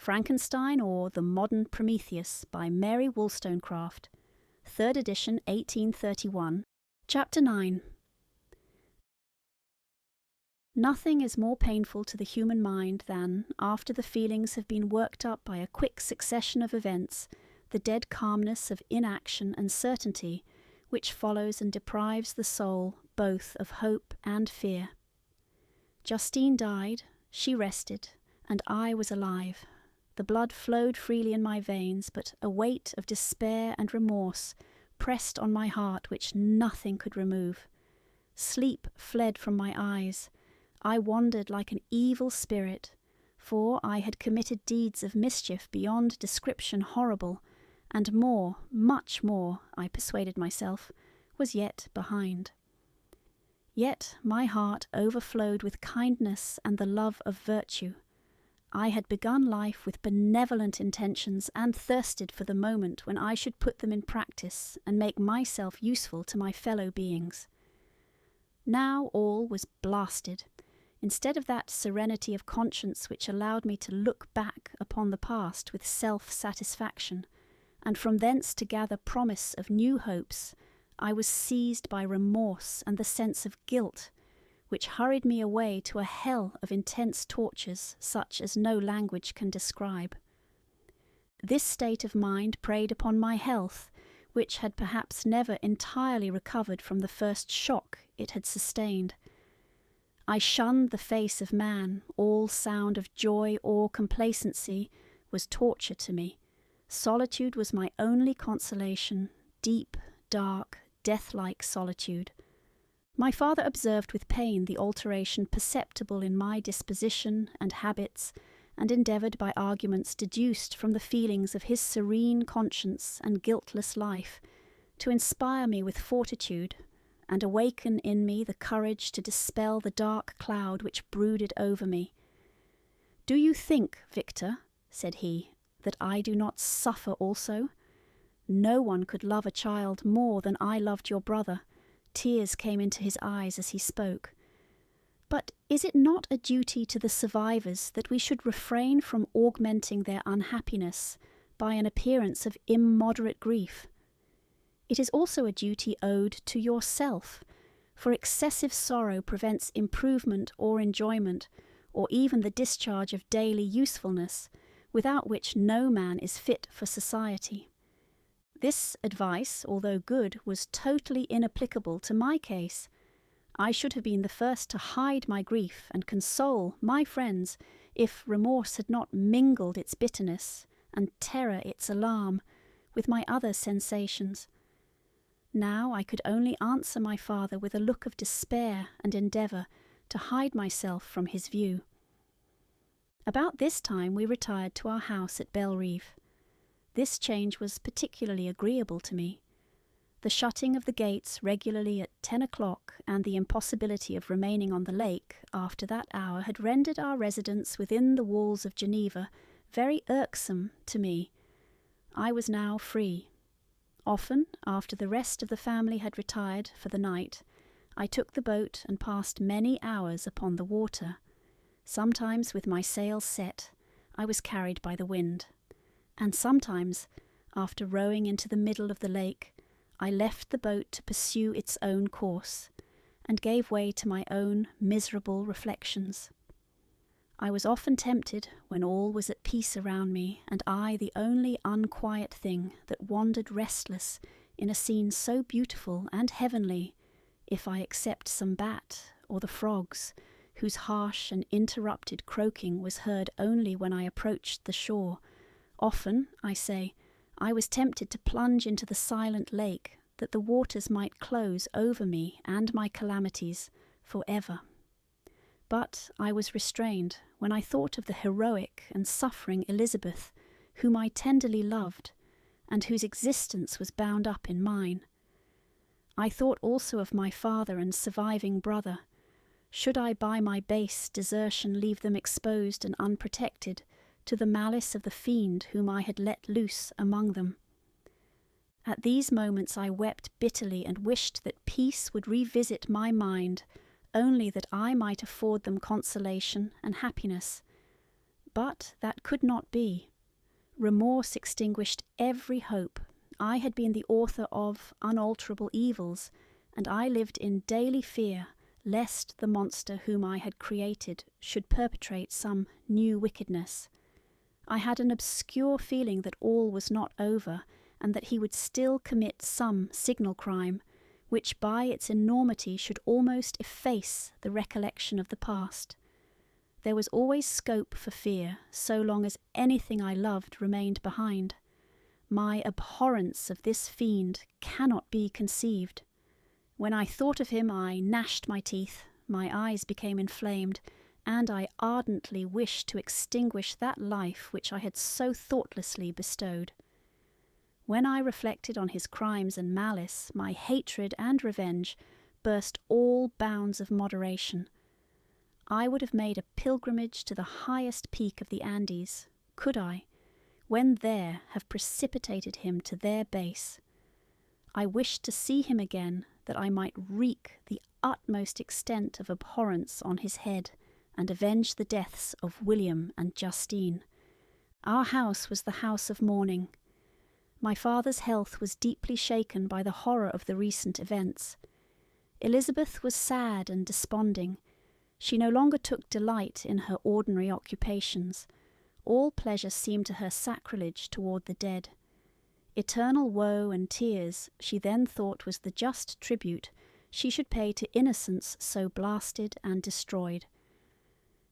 Frankenstein or the Modern Prometheus by Mary Wollstonecraft, 3rd edition, 1831, Chapter 9. Nothing is more painful to the human mind than, after the feelings have been worked up by a quick succession of events, the dead calmness of inaction and certainty which follows and deprives the soul both of hope and fear. Justine died, she rested, and I was alive. The blood flowed freely in my veins, but a weight of despair and remorse pressed on my heart which nothing could remove. Sleep fled from my eyes. I wandered like an evil spirit, for I had committed deeds of mischief beyond description horrible, and more, much more, I persuaded myself, was yet behind. Yet my heart overflowed with kindness and the love of virtue. I had begun life with benevolent intentions and thirsted for the moment when I should put them in practice and make myself useful to my fellow beings. Now all was blasted. Instead of that serenity of conscience which allowed me to look back upon the past with self-satisfaction, and from thence to gather promise of new hopes, I was seized by remorse and the sense of guilt, which hurried me away to a hell of intense tortures such as no language can describe. This state of mind preyed upon my health, which had perhaps never entirely recovered from the first shock it had sustained. I shunned the face of man. All sound of joy or complacency was torture to me. Solitude was my only consolation, deep, dark, death-like solitude. My father observed with pain the alteration perceptible in my disposition and habits, and endeavoured by arguments deduced from the feelings of his serene conscience and guiltless life to inspire me with fortitude, and awaken in me the courage to dispel the dark cloud which brooded over me. "Do you think, Victor," said he, "that I do not suffer also? No one could love a child more than I loved your brother." Tears came into his eyes as he spoke. "But is it not a duty to the survivors that we should refrain from augmenting their unhappiness by an appearance of immoderate grief? It is also a duty owed to yourself, for excessive sorrow prevents improvement or enjoyment, or even the discharge of daily usefulness, without which no man is fit for society." This advice, although good, was totally inapplicable to my case. I should have been the first to hide my grief and console my friends if remorse had not mingled its bitterness and terror its alarm with my other sensations. Now I could only answer my father with a look of despair and endeavour to hide myself from his view. About this time we retired to our house at Belrive. This change was particularly agreeable to me. The shutting of the gates regularly at 10 o'clock and the impossibility of remaining on the lake after that hour had rendered our residence within the walls of Geneva very irksome to me. I was now free. Often, after the rest of the family had retired for the night, I took the boat and passed many hours upon the water. Sometimes with my sails set, I was carried by the wind. And sometimes, after rowing into the middle of the lake, I left the boat to pursue its own course, and gave way to my own miserable reflections. I was often tempted, when all was at peace around me, and I the only unquiet thing that wandered restless in a scene so beautiful and heavenly, if I except some bat or the frogs, whose harsh and interrupted croaking was heard only when I approached the shore. Often, I say, I was tempted to plunge into the silent lake, that the waters might close over me and my calamities for ever. But I was restrained when I thought of the heroic and suffering Elizabeth, whom I tenderly loved, and whose existence was bound up in mine. I thought also of my father and surviving brother. Should I by my base desertion leave them exposed and unprotected to the malice of the fiend whom I had let loose among them? At these moments I wept bitterly and wished that peace would revisit my mind, only that I might afford them consolation and happiness. But that could not be. Remorse extinguished every hope. I had been the author of unalterable evils, and I lived in daily fear lest the monster whom I had created should perpetrate some new wickedness. I had an obscure feeling that all was not over, and that he would still commit some signal crime, which by its enormity should almost efface the recollection of the past. There was always scope for fear, so long as anything I loved remained behind. My abhorrence of this fiend cannot be conceived. When I thought of him, I gnashed my teeth, my eyes became inflamed, and I ardently wished to extinguish that life which I had so thoughtlessly bestowed. When I reflected on his crimes and malice, my hatred and revenge burst all bounds of moderation. I would have made a pilgrimage to the highest peak of the Andes, could I, when there have precipitated him to their base. I wished to see him again, that I might wreak the utmost extent of abhorrence on his head, and avenge the deaths of William and Justine. Our house was the house of mourning. My father's health was deeply shaken by the horror of the recent events. Elizabeth was sad and desponding. She no longer took delight in her ordinary occupations. All pleasure seemed to her sacrilege toward the dead. Eternal woe and tears she then thought was the just tribute she should pay to innocence so blasted and destroyed.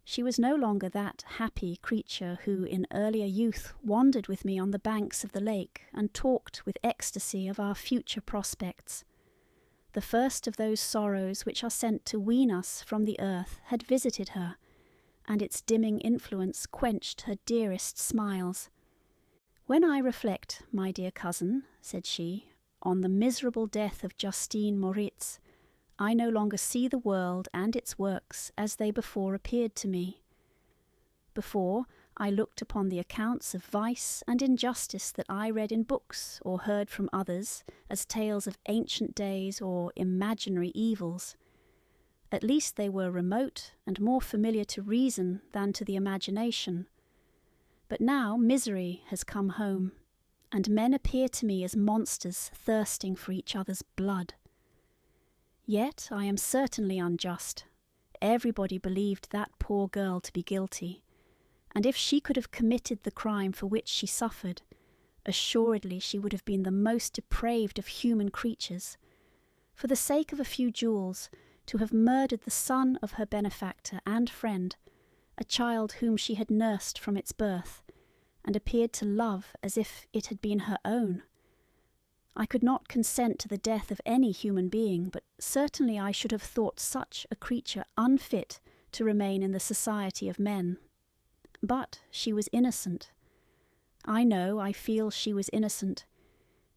She was no longer that happy creature who in earlier youth wandered with me on the banks of the lake and talked with ecstasy of our future prospects. The first of those sorrows which are sent to wean us from the earth had visited her, and its dimming influence quenched her dearest smiles. "When I reflect, my dear cousin," said she, "on the miserable death of Justine Moritz, I no longer see the world and its works as they before appeared to me. Before, I looked upon the accounts of vice and injustice that I read in books or heard from others as tales of ancient days or imaginary evils. At least they were remote and more familiar to reason than to the imagination. But now misery has come home, and men appear to me as monsters thirsting for each other's blood. Yet I am certainly unjust. Everybody believed that poor girl to be guilty, and if she could have committed the crime for which she suffered, assuredly she would have been the most depraved of human creatures. For the sake of a few jewels, to have murdered the son of her benefactor and friend, a child whom she had nursed from its birth, and appeared to love as if it had been her own. I could not consent to the death of any human being, but certainly I should have thought such a creature unfit to remain in the society of men. But she was innocent. I feel she was innocent.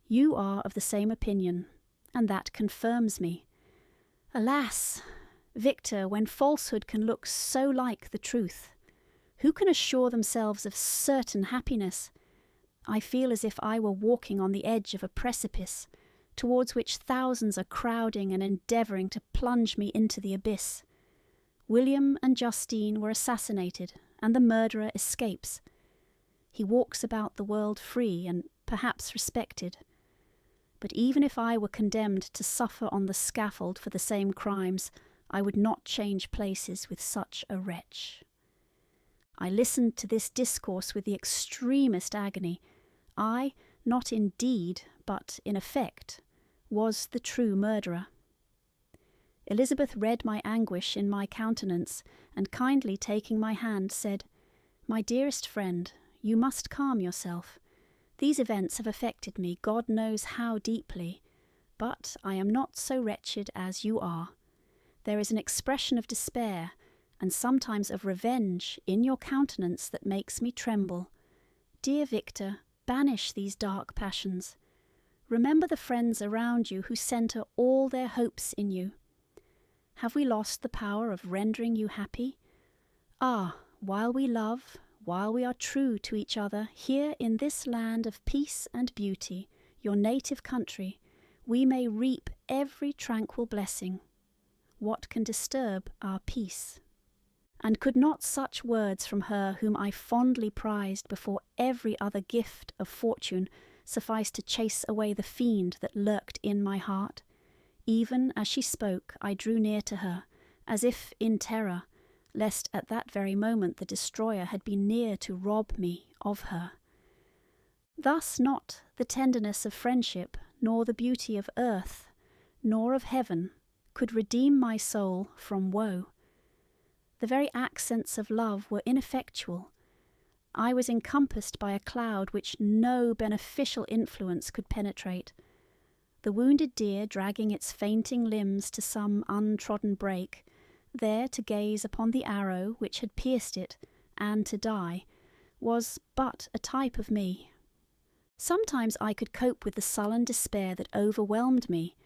You are of the same opinion, and that confirms me. Alas! Victor, when falsehood can look so like the truth, who can assure themselves of certain happiness? I feel as if I were walking on the edge of a precipice, towards which thousands are crowding and endeavouring to plunge me into the abyss. William and Justine were assassinated, and the murderer escapes. He walks about the world free and perhaps respected. But even if I were condemned to suffer on the scaffold for the same crimes, I would not change places with such a wretch. I listened to this discourse with the extremest agony. I, not in deed, but in effect, was the true murderer. Elizabeth read my anguish in my countenance, and kindly taking my hand, said, "My dearest friend, you must calm yourself. These events have affected me, God knows how deeply, but I am not so wretched as you are. There is an expression of despair, and sometimes of revenge, in your countenance that makes me tremble. Dear Victor, banish these dark passions. Remember the friends around you who centre all their hopes in you. Have we lost the power of rendering you happy? Ah, while we love, while we are true to each other, here in this land of peace and beauty, your native country, we may reap every tranquil blessing. What can disturb our peace?" And could not such words from her whom I fondly prized before every other gift of fortune suffice to chase away the fiend that lurked in my heart? Even as she spoke, I drew near to her, as if in terror, lest at that very moment the destroyer had been near to rob me of her. Thus not the tenderness of friendship, nor the beauty of earth, nor of heaven, could redeem my soul from woe. The very accents of love were ineffectual. I was encompassed by a cloud which no beneficial influence could penetrate. The wounded deer, dragging its fainting limbs to some untrodden brake, there to gaze upon the arrow which had pierced it, and to die, was but a type of me. Sometimes I could cope with the sullen despair that overwhelmed me,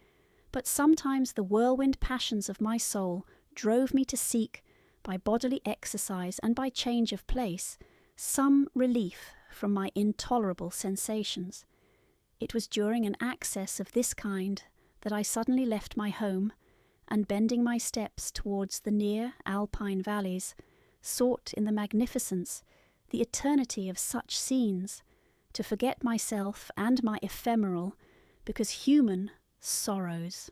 but sometimes the whirlwind passions of my soul drove me to seek, by bodily exercise and by change of place, some relief from my intolerable sensations. It was during an access of this kind that I suddenly left my home, and bending my steps towards the near alpine valleys, sought in the magnificence, the eternity of such scenes, to forget myself and my ephemeral, because human, sorrows.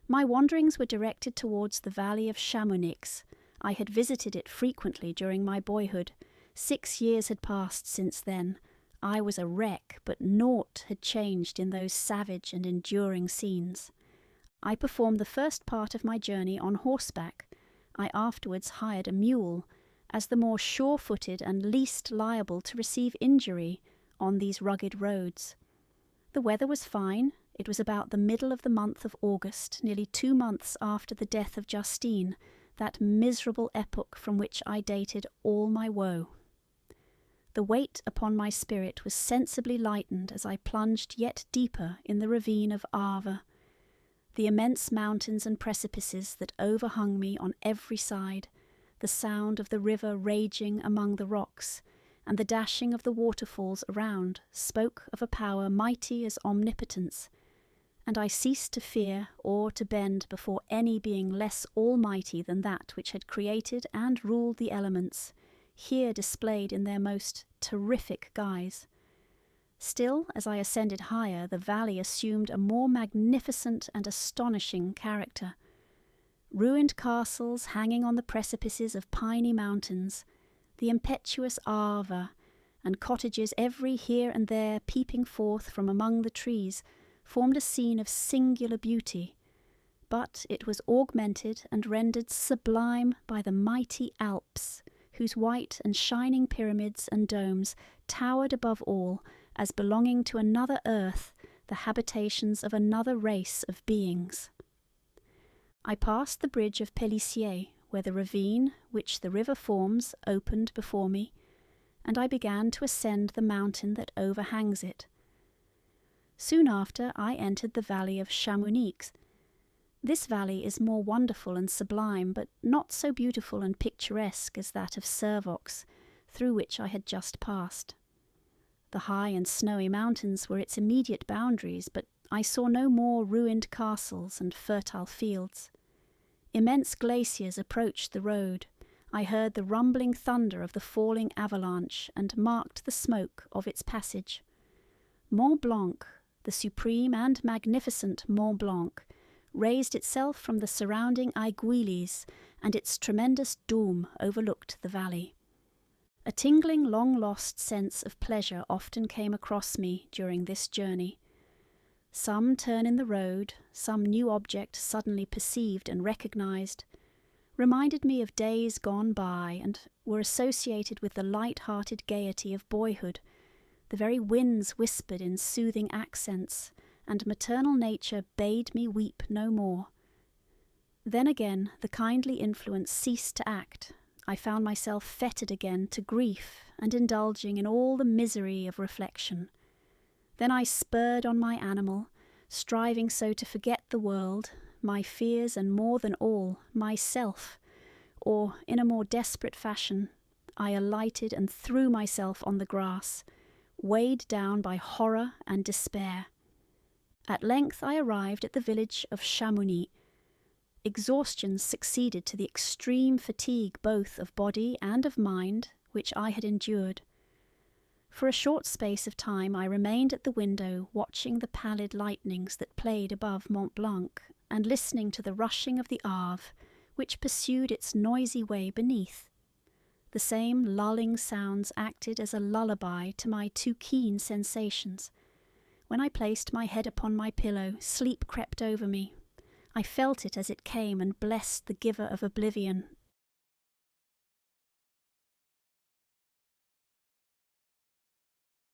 My wanderings were directed towards the valley of Chamonix. I had visited it frequently during my boyhood. 6 years had passed since then. I was a wreck, but naught had changed in those savage and enduring scenes. I performed the first part of my journey on horseback. I afterwards hired a mule, as the more sure-footed and least liable to receive injury on these rugged roads. The weather was fine. It was about the middle of the month of August, nearly 2 months after the death of Justine, that miserable epoch from which I dated all my woe. The weight upon my spirit was sensibly lightened as I plunged yet deeper in the ravine of Arve. The immense mountains and precipices that overhung me on every side, the sound of the river raging among the rocks, and the dashing of the waterfalls around spoke of a power mighty as omnipotence, and I ceased to fear or to bend before any being less almighty than that which had created and ruled the elements, here displayed in their most terrific guise. Still, as I ascended higher, the valley assumed a more magnificent and astonishing character. Ruined castles hanging on the precipices of piny mountains, the impetuous Arve, and cottages every here and there peeping forth from among the trees, formed a scene of singular beauty, but it was augmented and rendered sublime by the mighty Alps, whose white and shining pyramids and domes towered above all as belonging to another earth, the habitations of another race of beings. I passed the bridge of Pélissier, where the ravine which the river forms opened before me, and I began to ascend the mountain that overhangs it. Soon after I entered the valley of Chamonix. This valley is more wonderful and sublime, but not so beautiful and picturesque as that of Servox, through which I had just passed. The high and snowy mountains were its immediate boundaries, but I saw no more ruined castles and fertile fields. Immense glaciers approached the road. I heard the rumbling thunder of the falling avalanche and marked the smoke of its passage. Mont Blanc, the supreme and magnificent Mont Blanc, raised itself from the surrounding aiguilles, and its tremendous dome overlooked the valley. A tingling, long-lost sense of pleasure often came across me during this journey. Some turn in the road, some new object suddenly perceived and recognized, reminded me of days gone by and were associated with the light-hearted gaiety of boyhood. The very winds whispered in soothing accents, and maternal nature bade me weep no more. Then again the kindly influence ceased to act. I found myself fettered again to grief and indulging in all the misery of reflection. Then I spurred on my animal, striving so to forget the world, my fears, and more than all, myself, or, in a more desperate fashion, I alighted and threw myself on the grass, weighed down by horror and despair. At length I arrived at the village of Chamonix. exhaustion succeeded to the extreme fatigue both of body and of mind which I had endured. For a short space of time I remained at the window watching the pallid lightnings that played above Mont Blanc, and listening to the rushing of the Arve, which pursued its noisy way beneath. The same lulling sounds acted as a lullaby to my too keen sensations. When I placed my head upon my pillow, sleep crept over me. I felt it as it came and blessed the giver of oblivion,